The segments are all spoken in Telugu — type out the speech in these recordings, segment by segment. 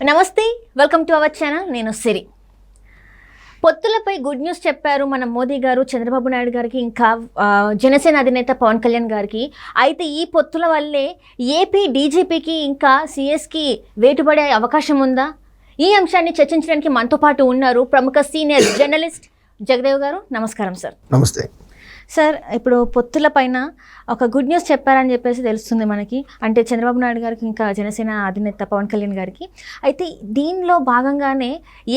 నమస్తే, వెల్కమ్ టు అవర్ ఛానల్. నేను సిరి. పొత్తులపై గుడ్ న్యూస్ చెప్పారు మన మోదీ గారు చంద్రబాబు నాయుడు గారికి, ఇంకా జనసేన అధినేత పవన్ కళ్యాణ్ గారికి. అయితే ఈ పొత్తుల వల్లే ఏపీ డీజీపీకి ఇంకా సిఎస్కి వేటుపడే అవకాశం ఉందా? ఈ అంశాన్ని చర్చించడానికి మనతో పాటు ఉన్నారు ప్రముఖ సీనియర్ జర్నలిస్ట్ జగదేవ్ గారు. నమస్కారం సార్. నమస్తే సార్. ఇప్పుడు పొత్తుల పైన ఒక గుడ్ న్యూస్ చెప్పారని చెప్పేసి తెలుస్తుంది మనకి, అంటే చంద్రబాబు నాయుడు గారికి ఇంకా జనసేన అధినేత పవన్ కళ్యాణ్ గారికి. అయితే దీనిలో భాగంగానే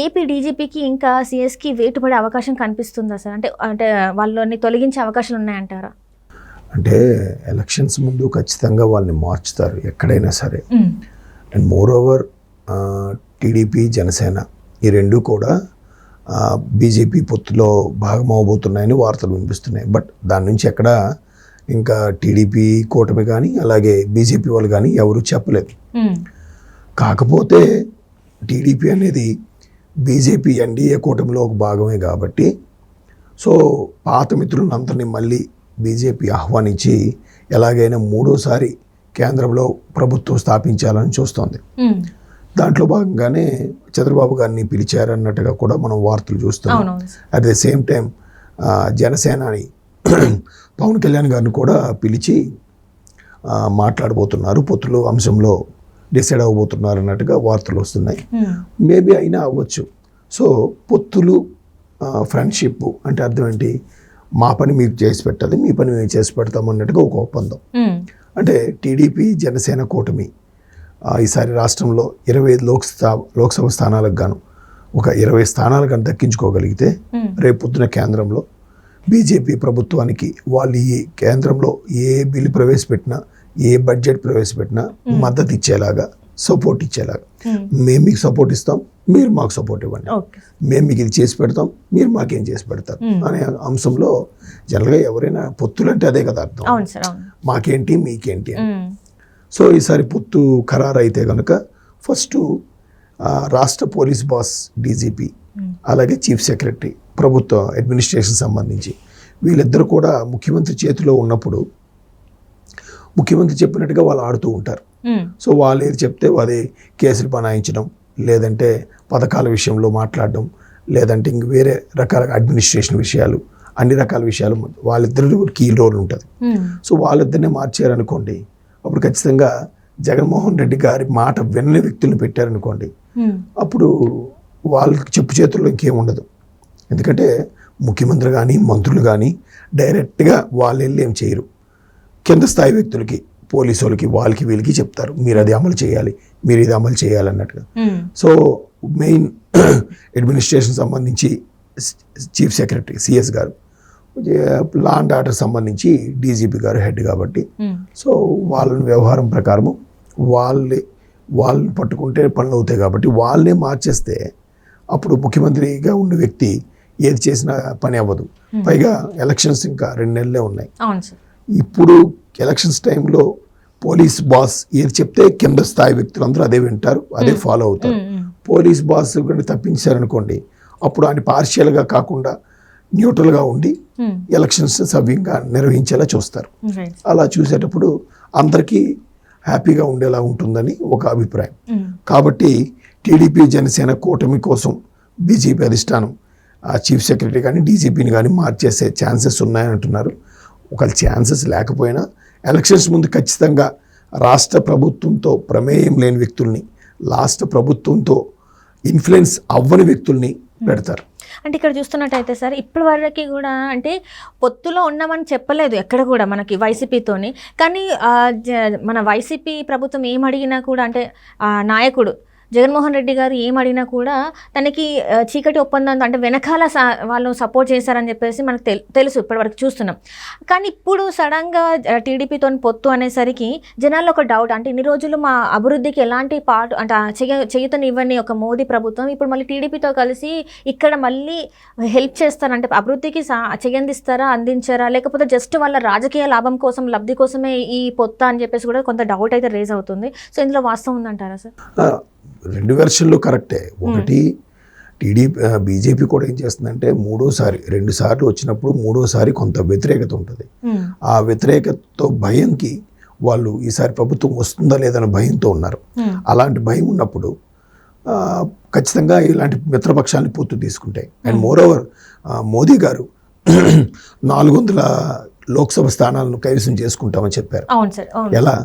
ఏపీ డీజీపీకి ఇంకా సిఎస్కి వేటుపడే అవకాశం కనిపిస్తుందా సార్? అంటే వాళ్ళని తొలగించే అవకాశాలు ఉన్నాయంటారా? అంటే ఎలక్షన్స్ ముందు ఖచ్చితంగా వాళ్ళని మార్చుతారు ఎక్కడైనా సరే. And more over TDP Janasena ఈ రెండు కూడా బీజేపీ పొత్తులో భాగం అవబోతున్నాయని వార్తలు వినిపిస్తున్నాయి. బట్ దాని నుంచి ఎక్కడ ఇంకా టీడీపీ కూటమి కానీ అలాగే బీజేపీ వాళ్ళు కానీ ఎవరు చెప్పలేదు. కాకపోతే టీడీపీ అనేది బీజేపీ ఎన్డీఏ కూటమిలో ఒక భాగమే కాబట్టి సో పాత మిత్రులందరినీ మళ్ళీ బీజేపీ ఆహ్వానించి ఎలాగైనా మూడోసారి కేంద్రంలో ప్రభుత్వం స్థాపించాలని చూస్తోంది. దాంట్లో భాగంగానే చంద్రబాబు గారిని పిలిచారన్నట్టుగా కూడా మనం వార్తలు చూస్తున్నాం. అట్ ద సేమ్ టైం జనసేనని పవన్ కళ్యాణ్ గారిని కూడా పిలిచి మాట్లాడబోతున్నారు, పొత్తులు అంశంలో డిసైడ్ అవ్వబోతున్నారు అన్నట్టుగా వార్తలు వస్తున్నాయి. మేబీ అయినా అవ్వచ్చు. సో పొత్తులు ఫ్రెండ్షిప్ అంటే అర్థం ఏంటి? మా పని మీరు చేసి పెట్టాలి, మీ పని మేము చేసి పెడతాం అన్నట్టుగా ఒక ఒప్పందం. అంటే టీడీపీ జనసేన కూటమి ఈసారి రాష్ట్రంలో 25 లోక్సభ స్థానాలకు గాను ఒక 20 స్థానాలు కానీ దక్కించుకోగలిగితే రేపొద్దున కేంద్రంలో బీజేపీ ప్రభుత్వానికి వాళ్ళు ఈ కేంద్రంలో ఏ బిల్లు ప్రవేశపెట్టినా ఏ బడ్జెట్ ప్రవేశపెట్టినా మద్దతు ఇచ్చేలాగా, సపోర్ట్ ఇచ్చేలాగా, మేము మీకు సపోర్ట్ ఇస్తాం, మీరు మాకు సపోర్ట్ ఇవ్వండి, మేము మీకు ఇది చేసి పెడతాం, మీరు మాకేం చేసి పెడతారు అనే అంశంలో జనరల్గా ఎవరైనా పొత్తులంటే అదే కదా అర్థం, మాకేంటి మీకేంటి అని. సో ఈసారి పొత్తు ఖరారు అయితే కనుక ఫస్ట్ రాష్ట్ర పోలీస్ బాస్ డీజీపీ అలాగే చీఫ్ సెక్రటరీ ప్రభుత్వ అడ్మినిస్ట్రేషన్ సంబంధించి వీళ్ళిద్దరు కూడా ముఖ్యమంత్రి చేతిలో ఉన్నప్పుడు ముఖ్యమంత్రి చెప్పినట్టుగా వాళ్ళు ఆడుతూ ఉంటారు. సో వాళ్ళు ఏది చెప్తే అదే కేసులు బనాయించడం, లేదంటే పథకాల విషయంలో మాట్లాడడం, లేదంటే ఇంక వేరే రకాల అడ్మినిస్ట్రేషన్ విషయాలు, అన్ని రకాల విషయాలు వాళ్ళిద్దరు కీ రోల్ ఉంటుంది. సో వాళ్ళిద్దరినే మార్చారనుకోండి, అప్పుడు ఖచ్చితంగా జగన్మోహన్ రెడ్డి గారి మాట విన్న వ్యక్తులను పెట్టారనుకోండి, అప్పుడు వాళ్ళకి చెప్పు చేతుల్లో ఇంకేం ఉండదు. ఎందుకంటే ముఖ్యమంత్రి కానీ మంత్రులు కానీ డైరెక్ట్గా వాళ్ళు వెళ్ళి ఏం చేయరు, కింద స్థాయి వ్యక్తులకి, పోలీసు వాళ్ళకి, వాళ్ళకి వీళ్ళకి చెప్తారు, మీరు అది అమలు చేయాలి, మీరు ఇది అమలు చేయాలి అన్నట్టుగా. సో మెయిన్ అడ్మినిస్ట్రేషన్ సంబంధించి చీఫ్ సెక్రటరీ సిఎస్ గారు, లా అండ్ ఆర్డర్ సంబంధించి డీజీపీ గారు హెడ్ కాబట్టి సో వాళ్ళని వ్యవహారం ప్రకారము వాళ్ళని పట్టుకుంటే పనులు అవుతాయి కాబట్టి వాళ్ళనే మార్చేస్తే అప్పుడు ముఖ్యమంత్రిగా ఉన్న వ్యక్తి ఏది చేసినా పని అవ్వదు. పైగా ఎలక్షన్స్ ఇంకా 2 నెలలే ఉన్నాయి. ఇప్పుడు ఎలక్షన్స్ టైంలో పోలీస్ బాస్ ఏది చెప్తే కింద స్థాయి వ్యక్తులందరూ అదే వింటారు, అదే ఫాలో అవుతారు. పోలీస్ బాస్ కూడా తప్పించారనుకోండి, అప్పుడు ఆయన పార్షియల్గా కాకుండా న్యూట్రల్గా ఉండి ఎలక్షన్స్ సవ్యంగా నిర్వహించేలా చూస్తారు. అలా చూసేటప్పుడు అందరికీ హ్యాపీగా ఉండేలా ఉంటుందని ఒక అభిప్రాయం. కాబట్టి టీడీపీ జనసేన కూటమి కోసం బీజేపీ అధిష్టానం ఆ చీఫ్ సెక్రటరీ కానీ డీజీపీని కానీ మార్చేసే ఛాన్సెస్ ఉన్నాయని అంటున్నారు. ఒక ఛాన్సెస్ లేకపోయినా ఎలక్షన్స్ ముందు ఖచ్చితంగా రాష్ట్ర ప్రభుత్వంతో ప్రమేయం లేని వ్యక్తుల్ని, రాష్ట్ర ప్రభుత్వంతో ఇన్ఫ్లుయెన్స్ అవ్వని వ్యక్తుల్ని పెడతారు. అంటే ఇక్కడ చూస్తున్నట్టయితే సార్, ఇప్పటి వరకు కూడా అంటే పొత్తులో ఉన్నామని చెప్పలేదు ఎక్కడ కూడా మనకి వైసీపీతోని. కానీ మన వైసీపీ ప్రభుత్వం ఏం అడిగినా కూడా, అంటే నాయకుడు జగన్మోహన్ రెడ్డి గారు ఏం అడిగినా కూడా తనకి చీకటి ఒప్పందంతో అంటే వెనకాల వాళ్ళు సపోర్ట్ చేశారని చెప్పేసి మనకు తెలుసు, ఇప్పటివరకు చూస్తున్నాం. కానీ ఇప్పుడు సడన్గా టీడీపీతో పొత్తు అనేసరికి జనాల్లో ఒక డౌట్, అంటే ఇన్ని రోజులు మా అభివృద్ధికి ఎలాంటి పాటు అంటే చేయుతనివ్వని ఒక మోదీ ప్రభుత్వం ఇప్పుడు మళ్ళీ టీడీపీతో కలిసి ఇక్కడ మళ్ళీ హెల్ప్ చేస్తారంటే అభివృద్ధికి చేయందిస్తారా, అందించారా, లేకపోతే జస్ట్ వాళ్ళ రాజకీయ లాభం కోసం, లబ్ధి కోసమే ఈ పొత్తు అని చెప్పేసి కూడా కొంత డౌట్ అయితే రేజ్ అవుతుంది. సో ఇందులో వాస్తవం ఉందంటారా సార్? 2 వెర్షన్లు కరెక్టే. ఒకటి బీజేపీ కూడా ఏం చేస్తుందంటే 2 సార్లు వచ్చినప్పుడు 3వసారి కొంత వ్యతిరేకత ఉంటుంది. ఆ వ్యతిరేకతతో భయంకి వాళ్ళు ఈసారి ప్రభుత్వం వస్తుందా లేదన్న భయంతో ఉన్నారు. అలాంటి భయం ఉన్నప్పుడు ఖచ్చితంగా ఇలాంటి మిత్రపక్షాన్ని పొత్తు తీసుకుంటాయి. అండ్ మోరోవర్ మోదీ గారు 400 లోక్సభ స్థానాలను కైవసం చేసుకుంటామని చెప్పారు. అవును సార్, అవును. ఎలా?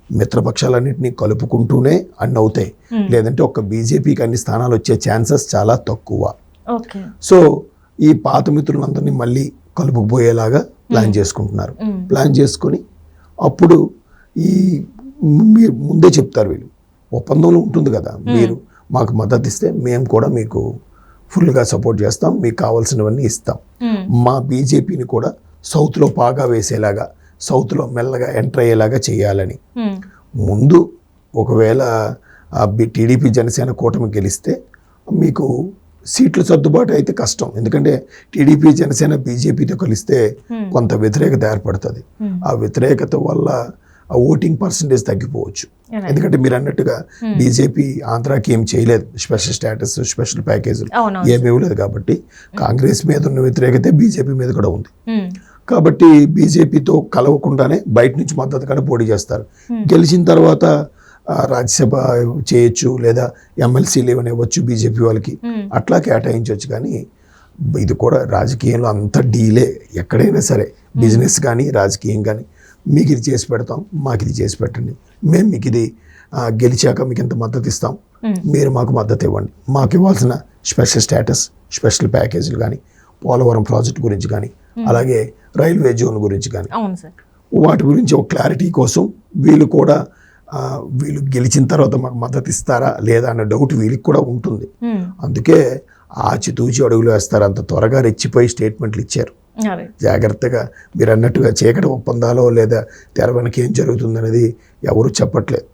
మిత్రపక్షాలన్నింటినీ కలుపుకుంటూనే అన్ని అవుతాయి, లేదంటే ఒక్క బీజేపీకి అన్ని స్థానాలు వచ్చే ఛాన్సెస్ చాలా తక్కువ. ఓకే. సో ఈ పాత మిత్రులందరినీ మళ్ళీ కలుపుకుపోయేలాగా ప్లాన్ చేసుకుంటున్నారు. ప్లాన్ చేసుకొని అప్పుడు ఈ మీరు ముందే చెప్తారు, వీళ్ళు ఒప్పందంలో ఉంటుంది కదా, మీరు మాకు మద్దతు ఇస్తే మేము కూడా మీకు ఫుల్గా సపోర్ట్ చేస్తాం, మీకు కావాల్సినవన్నీ ఇస్తాం. మా బీజేపీని కూడా సౌత్లో పాగా వేసేలాగా, సౌత్లో మెల్లగా ఎంటర్ అయ్యేలాగా చేయాలని. ముందు ఒకవేళ టీడీపీ జనసేన కూటమి గెలిస్తే మీకు సీట్ల సర్దుబాటు అయితే కష్టం, ఎందుకంటే టీడీపీ జనసేన బీజేపీతో కలిస్తే కొంత వ్యతిరేకత ఏర్పడుతుంది. ఆ వ్యతిరేకత వల్ల ఆ ఓటింగ్ పర్సంటేజ్ తగ్గిపోవచ్చు. ఎందుకంటే మీరు అన్నట్టుగా బీజేపీ ఆంధ్రాకి ఏం చేయలేదు, స్పెషల్ స్టేటస్, స్పెషల్ ప్యాకేజీలు ఏమీ ఇవ్వలేదు. కాబట్టి కాంగ్రెస్ మీద ఉన్న వ్యతిరేకతే బీజేపీ మీద కూడా ఉంది. కాబట్టి బీజేపీతో కలవకుండానే బయట నుంచి మద్దతుగానే పోటీ చేస్తారు. గెలిచిన తర్వాత రాజ్యసభ చేయొచ్చు, లేదా ఎమ్మెల్సీలు ఏమైనా ఇవ్వచ్చు బీజేపీ వాళ్ళకి, అట్లా కేటాయించవచ్చు. కానీ ఇది కూడా రాజకీయంలో అంత డీలే. ఎక్కడైనా సరే బిజినెస్ కానీ రాజకీయం కానీ, మీకు ఇది చేసి పెడతాం, మాకు ఇది చేసి పెట్టండి, మేము మీకు ఇది గెలిచాక మీకు ఇంత మద్దతు ఇస్తాం, మీరు మాకు మద్దతు ఇవ్వండి, మాకు ఇవ్వాల్సిన స్పెషల్ స్టేటస్, స్పెషల్ ప్యాకేజీలు కానీ, పోలవరం ప్రాజెక్ట్ గురించి కానీ, అలాగే రైల్వే జోన్ గురించి కానీ, వాటి గురించి ఒక క్లారిటీ కోసం వీళ్ళు కూడా వీళ్ళు గెలిచిన తర్వాత మాకు మద్దతు ఇస్తారా లేదా అన్న డౌట్ వీళ్ళకి కూడా ఉంటుంది. అందుకే ఆచితూచి అడుగులు వేస్తారు, అంత త్వరగా రెచ్చిపోయి స్టేట్మెంట్లు ఇచ్చారు. జాగ్రత్తగా మీరు అన్నట్టుగా చీకటి ఒప్పందాలో లేదా తెర వెనక ఏం జరుగుతుందనేది ఎవరు చెప్పట్లేదు,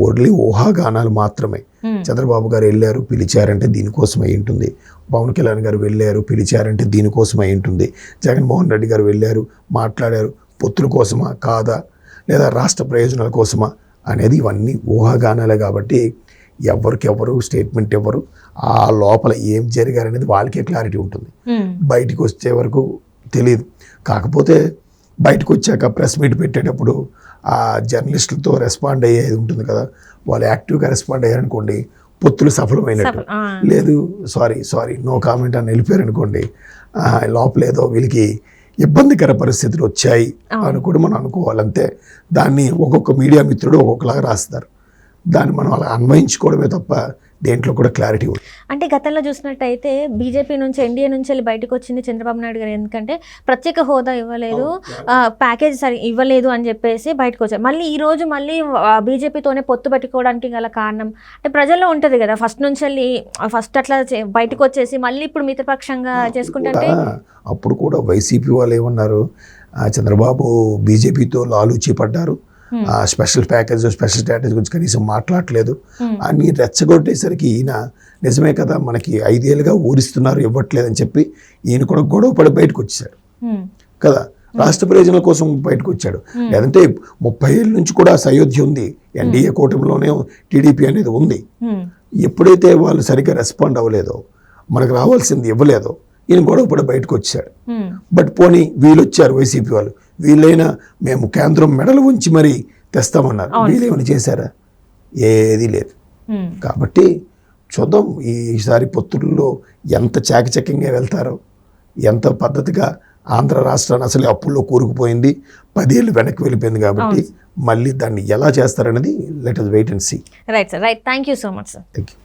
ఓన్లీ ఊహాగానాలు మాత్రమే. చంద్రబాబు గారు వెళ్ళారు, పిలిచారంటే దీనికోసం అయి ఉంటుంది. పవన్ కళ్యాణ్ గారు వెళ్ళారు, పిలిచారంటే దీనికోసం అయి ఉంటుంది. జగన్మోహన్ రెడ్డి గారు వెళ్ళారు, మాట్లాడారు, పొత్తుల కోసమా కాదా, లేదా రాష్ట్ర ప్రయోజనాల కోసమా అనేది ఇవన్నీ ఊహాగానాలే. కాబట్టి ఎవరికెవరు స్టేట్మెంట్ ఎవరు, ఆ లోపల ఏం జరిగారనేది వాళ్ళకే క్లారిటీ ఉంటుంది. బయటికి వచ్చే వరకు తెలియదు. కాకపోతే బయటకు వచ్చాక ప్రెస్ మీట్ పెట్టేటప్పుడు ఆ జర్నలిస్టులతో రెస్పాండ్ అయ్యేది ఉంటుంది కదా, వాళ్ళు యాక్టివ్గా రెస్పాండ్ అయ్యారనుకోండి పొత్తులు సఫలమైనట్టు. లేదు సారీ నో కామెంట్ అని వెళ్ళిపోయారనుకోండి, లోపలేదో వీళ్ళకి ఇబ్బందికర పరిస్థితులు వచ్చాయి అని కూడా మనం అనుకోవాలంతే. దాన్ని ఒక్కొక్క మీడియా మిత్రుడు ఒక్కొక్కలాగా రాస్తారు, దాన్ని మనం అలా అన్వయించుకోవడమే తప్ప దేంట్లో కూడా క్లారిటీ ఉంది. అంటే గతంలో చూసినట్టయితే బీజేపీ నుంచి ఎన్డీఏ నుంచి వెళ్ళి బయటకు వచ్చింది చంద్రబాబు నాయుడు గారు, ఎందుకంటే ప్రత్యేక హోదా ఇవ్వలేదు, ప్యాకేజ్ సరి ఇవ్వలేదు అని చెప్పేసి బయటకు వచ్చారు. మళ్ళీ ఈ రోజు మళ్ళీ బీజేపీతోనే పొత్తు పెట్టుకోవడానికి గల కారణం అంటే ప్రజల్లో ఉంటుంది కదా, ఫస్ట్ అట్లా బయటకు వచ్చేసి మళ్ళీ ఇప్పుడు మిత్రపక్షంగా చేసుకుంటే. అప్పుడు కూడా వైసీపీ వాళ్ళు ఏమన్నారు, చంద్రబాబు బీజేపీతో లాలూచి పడ్డారు, స్పెషల్ ప్యాకేజ్, స్పెషల్ స్టేటస్ గురించి కనీసం మాట్లాడలేదు అని రెచ్చగొట్టేసరికి ఈయన నిజమే కదా మనకి 5 ఏళ్ళుగా ఊరిస్తున్నారు ఇవ్వట్లేదని చెప్పి ఈయన కూడా గొడవపడి బయటకు వచ్చాడు కదా, రాష్ట్ర ప్రయోజనాల కోసం బయటకు వచ్చాడు. లేదంటే 30 ఏళ్ళ నుంచి కూడా సయోధ్య ఉంది, ఎన్డీఏ కూటమిలోనే టీడీపీ అనేది ఉంది. ఎప్పుడైతే వాళ్ళు సరిగ్గా రెస్పాండ్ అవ్వలేదో, మనకు రావాల్సింది ఇవ్వలేదో, ఈయన గొడవపడి బయటకు వచ్చాడు. బట్ పోనీ వీళ్ళు వచ్చారు, వైసీపీ వాళ్ళు, వీళ్ళైనా మేము కేంద్రం మెడలు ఉంచి మరీ తెస్తామన్నారు. వీళ్ళేమైనా చేశారా? ఏది లేదు. కాబట్టి చూద్దాం ఈసారి పొత్తుల్లో ఎంత చాకచక్యంగా వెళ్తారో, ఎంత పద్ధతిగా. ఆంధ్ర రాష్ట్రాన్ని అసలు అప్పుల్లో కూరుకుపోయింది, 10 ఏళ్ళు వెనక్కి వెళ్ళిపోయింది. కాబట్టి మళ్ళీ దాన్ని ఎలా చేస్తారనేది let us wait and see. Right sir, right. Thank you so much sir. Thank you.